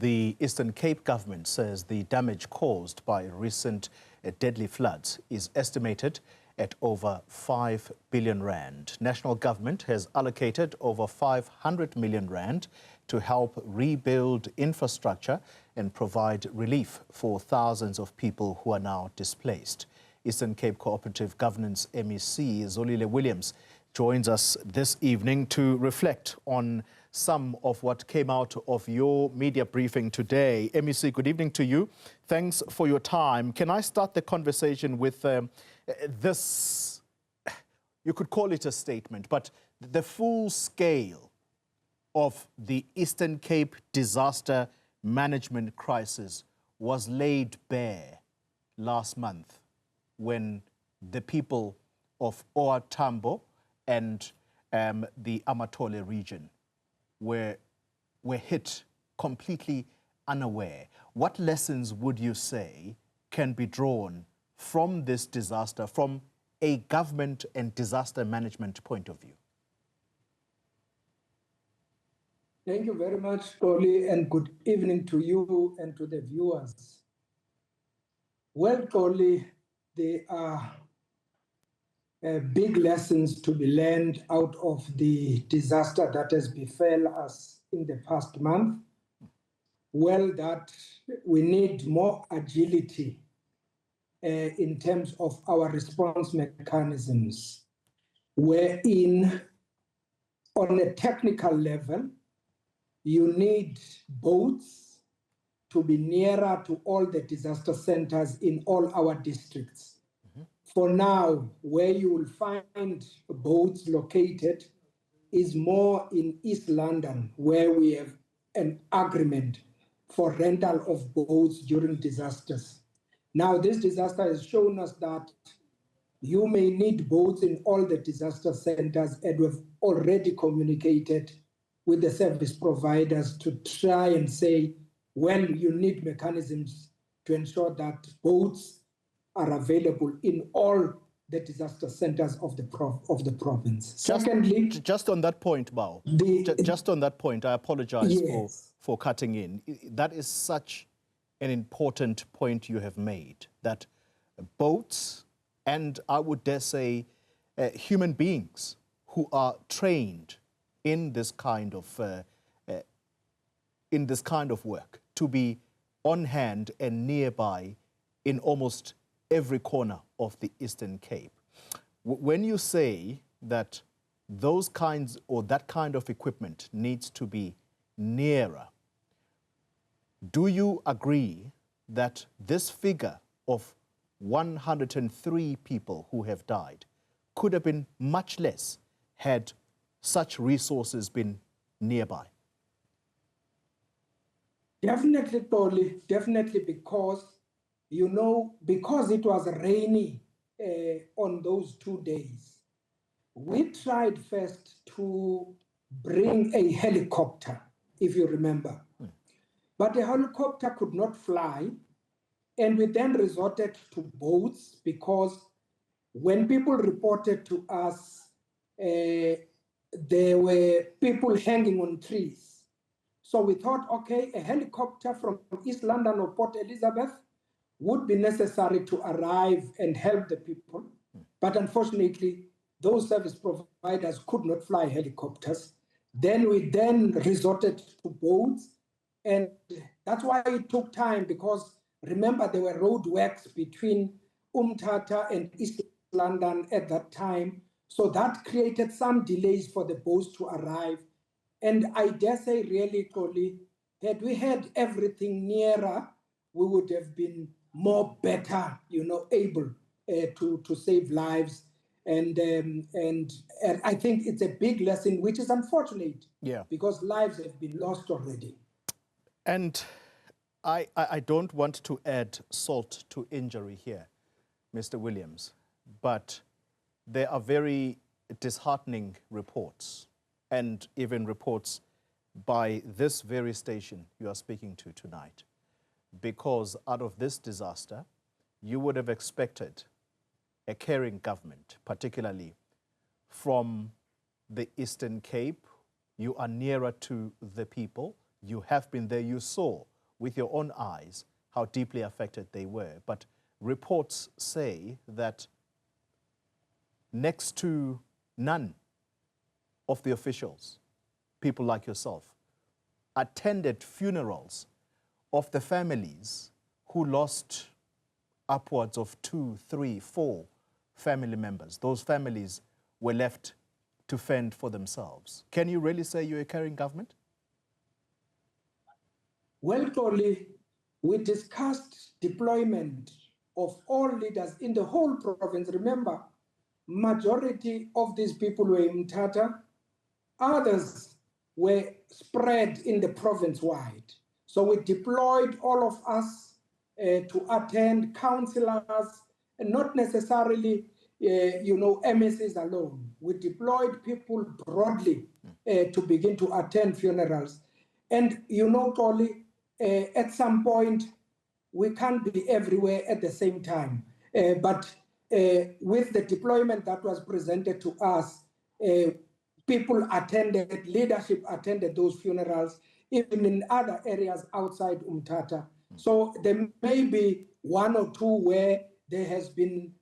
The Eastern Cape government says the damage caused by recent deadly floods is estimated at over 5 billion rand. National government has allocated over 500 million rand to help rebuild infrastructure and provide relief for thousands of people who are now displaced. Eastern Cape Cooperative Governance MEC Zolile Williams joins us this evening to reflect on some of what came out of your media briefing today. MEC, good evening to you. Thanks for your time. Can I start the conversation with this, you could call it a statement, but the full scale of the Eastern Cape disaster management crisis was laid bare last month when the people of OR Tambo and the Amatole region were hit completely unaware. What lessons would you say can be drawn from this disaster from a government and disaster management point of view? Thank you very much, Toli, and good evening to you and to the viewers. Well, Toli, there are big lessons to be learned out of the disaster that has befell us in the past month. Well, that we need more agility in terms of our response mechanisms, wherein on a technical level, you need boats to be nearer to all the disaster centers in all our districts. For now, where you will find boats located is more in East London, where we have an agreement for rental of boats during disasters. Now, this disaster has shown us that you may need boats in all the disaster centers, and we've already communicated with the service providers to try and say, well, you need mechanisms to ensure that boats are available in all the disaster centers of the province. Secondly, just on that point, Bao, just on that point, I apologize yes, for cutting in. That is such an important point you have made, that boats and I would dare say human beings who are trained in this kind of work to be on hand and nearby in almost every corner of the Eastern Cape. When you say that those kinds or that kind of equipment needs to be nearer, do you agree that this figure of 103 people who have died could have been much less had such resources been nearby? Definitely, Toli, definitely, because, you know, because it was rainy on those 2 days, we tried first to bring a helicopter, if you remember. But the helicopter could not fly, and we then resorted to boats because when people reported to us, there were people hanging on trees. So we thought, okay, a helicopter from East London or Port Elizabeth would be necessary to arrive and help the people. But unfortunately, those service providers could not fly helicopters. Then we resorted to boats. And that's why it took time, because remember, there were road works between Umtata and East London at that time. So that created some delays for the boats to arrive. And I dare say, really, Toli, had we had everything nearer, we would have been more better, you know, able to save lives. And I think it's a big lesson, which is unfortunate, because lives have been lost already. And I don't want to add salt to injury here, Mr. Williams, but there are very disheartening reports, and even reports by this very station you are speaking to tonight, because out of this disaster, you would have expected a caring government, particularly from the Eastern Cape. You are nearer to the people. You have been there. You saw with your own eyes how deeply affected they were. But reports say that next to none of the officials, people like yourself, attended funerals of the families who lost upwards of 2, 3, 4 family members. Those families were left to fend for themselves. Can you really say you're a caring government? Well, Toli, we discussed deployment of all leaders in the whole province. Remember, majority of these people were in Mthatha. Others were spread in the province wide. So we deployed all of us to attend, councillors, and not necessarily, MSs alone. We deployed people broadly to begin to attend funerals. And Toli, at some point, we can't be everywhere at the same time. But with the deployment that was presented to us, people attended, leadership attended those funerals, even in other areas outside Mthatha. So there may be one or two where there has been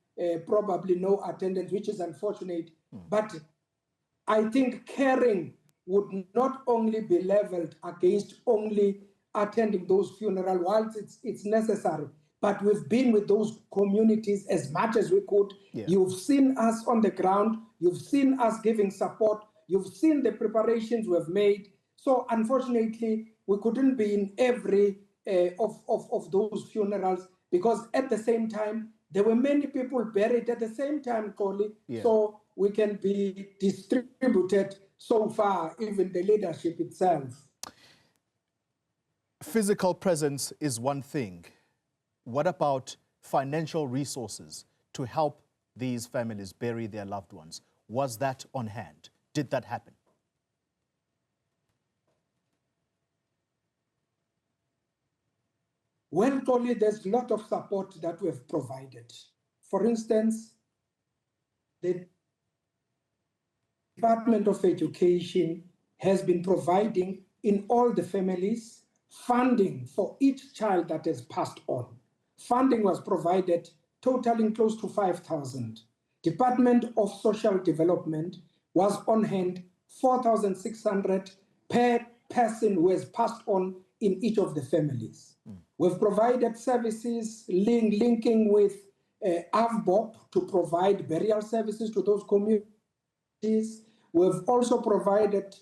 probably no attendance, which is unfortunate. But I think caring would not only be leveled against only attending those funerals, whilst it's necessary, but we've been with those communities as much as we could. Yeah. You've seen us on the ground. You've seen us giving support. You've seen the preparations we've made. So unfortunately, we couldn't be in every of those funerals, because at the same time, there were many people buried at the same time, Koli. Yeah. So we can be distributed so far, even the leadership itself. Physical presence is one thing. What about financial resources to help these families bury their loved ones? Was that on hand? Did that happen? Well, Toli, there's a lot of support that we've provided. For instance, the Department of Education has been providing in all the families funding for each child that has passed on. Funding was provided totaling close to 5,000. Department of Social Development was on hand 4,600 per person who has passed on in each of the families. We've provided services linking with AVBOP to provide burial services to those communities. We've also provided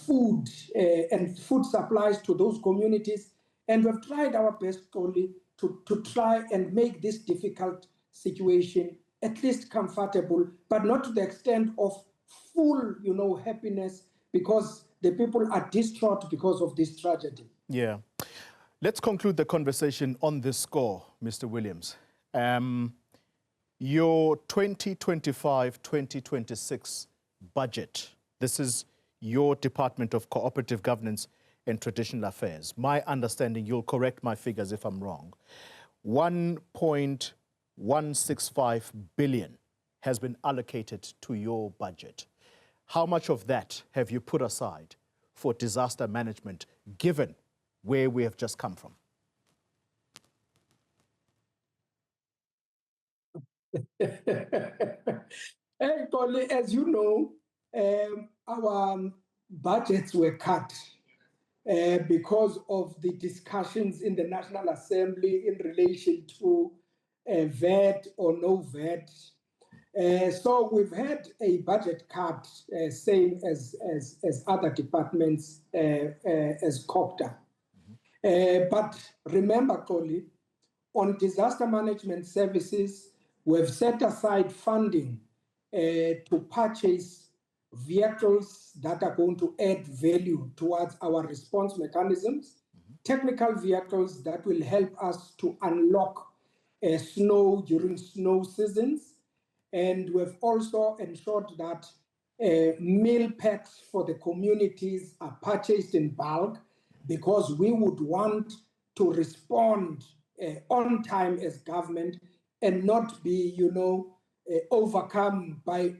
food and food supplies to those communities. And we've tried our best only to try and make this difficult situation at least comfortable, but not to the extent of full, happiness, because the people are distraught because of this tragedy. Yeah. Let's conclude the conversation on this score, Mr. Williams. Your 2025-2026 budget, this is your Department of Cooperative Governance and Traditional Affairs. My understanding, you'll correct my figures if I'm wrong, 1.165 billion has been allocated to your budget. How much of that have you put aside for disaster management, given where we have just come from? Actually, as you know, our budgets were cut because of the discussions in the National Assembly in relation to VAT or no VAT. So we've had a budget cut, same as other departments, as Cogta. But remember, Koli, on disaster management services, we've set aside funding to purchase vehicles that are going to add value towards our response mechanisms, technical vehicles that will help us to unlock snow during snow seasons. And we've also ensured that meal packs for the communities are purchased in bulk, because we would want to respond on time as government and not be, overcome by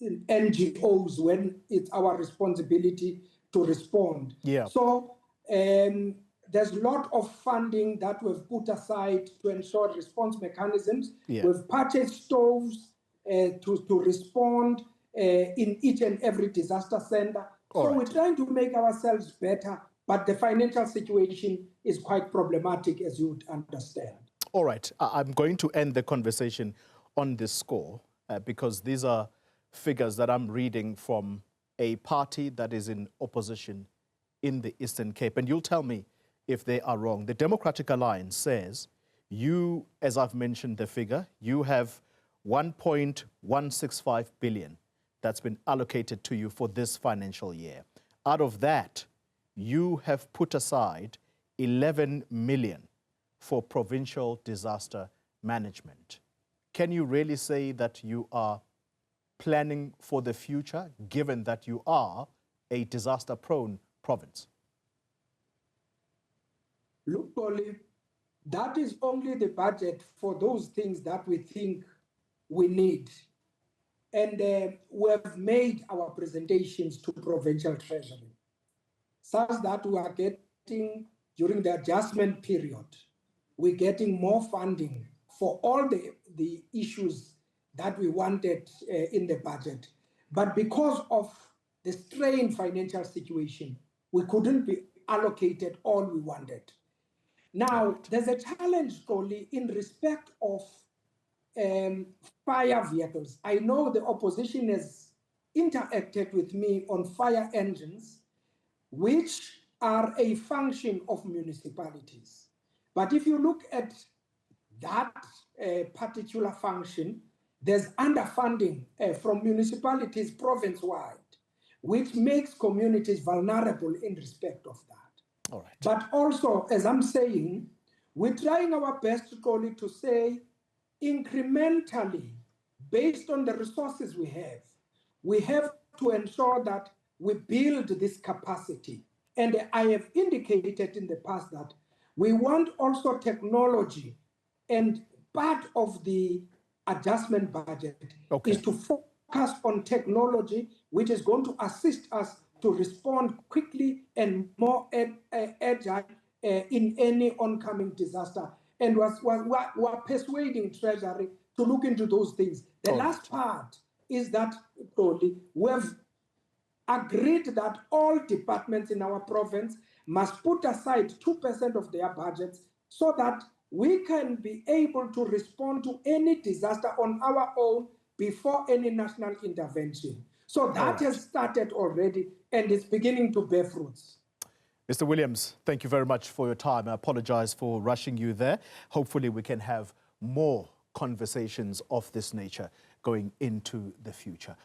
NGOs when it's our responsibility to respond. Yeah. So the there's a lot of funding that we've put aside to ensure response mechanisms. Yeah. We've purchased stoves to respond in each and every disaster center. So we're trying to make ourselves better, but the financial situation is quite problematic, as you would understand. All right. I'm going to end the conversation on this score because these are figures that I'm reading from a party that is in opposition in the Eastern Cape. And you'll tell me if they are wrong. The Democratic Alliance says you, as I've mentioned the figure, you have 1.165 billion that's been allocated to you for this financial year. Out of that, you have put aside 11 million for provincial disaster management. Can you really say that you are planning for the future, given that you are a disaster-prone province? Look, Oli, that is only the budget for those things that we think we need. And we have made our presentations to provincial treasury, such that we are getting, during the adjustment period, we're getting more funding for all the issues that we wanted in the budget. But because of the strained financial situation, we couldn't be allocated all we wanted. Now, there's a challenge, Oli, in respect of fire vehicles. I know the opposition has interacted with me on fire engines, which are a function of municipalities. But if you look at that particular function, there's underfunding from municipalities province-wide, which makes communities vulnerable in respect of that. All right. But also, as I'm saying, we're trying our best, Koli, to say incrementally, based on the resources we have to ensure that we build this capacity. And I have indicated in the past that we want also technology, and part of the adjustment budget is to focus on technology, which is going to assist us to respond quickly and more agile in any oncoming disaster. And we're persuading Treasury to look into those things. The last part is that we've agreed that all departments in our province must put aside 2% of their budgets so that we can be able to respond to any disaster on our own before any national intervention. So that has started already and is beginning to bear fruits. Mr. Williams, thank you very much for your time. I apologize for rushing you there. Hopefully we can have more conversations of this nature going into the future.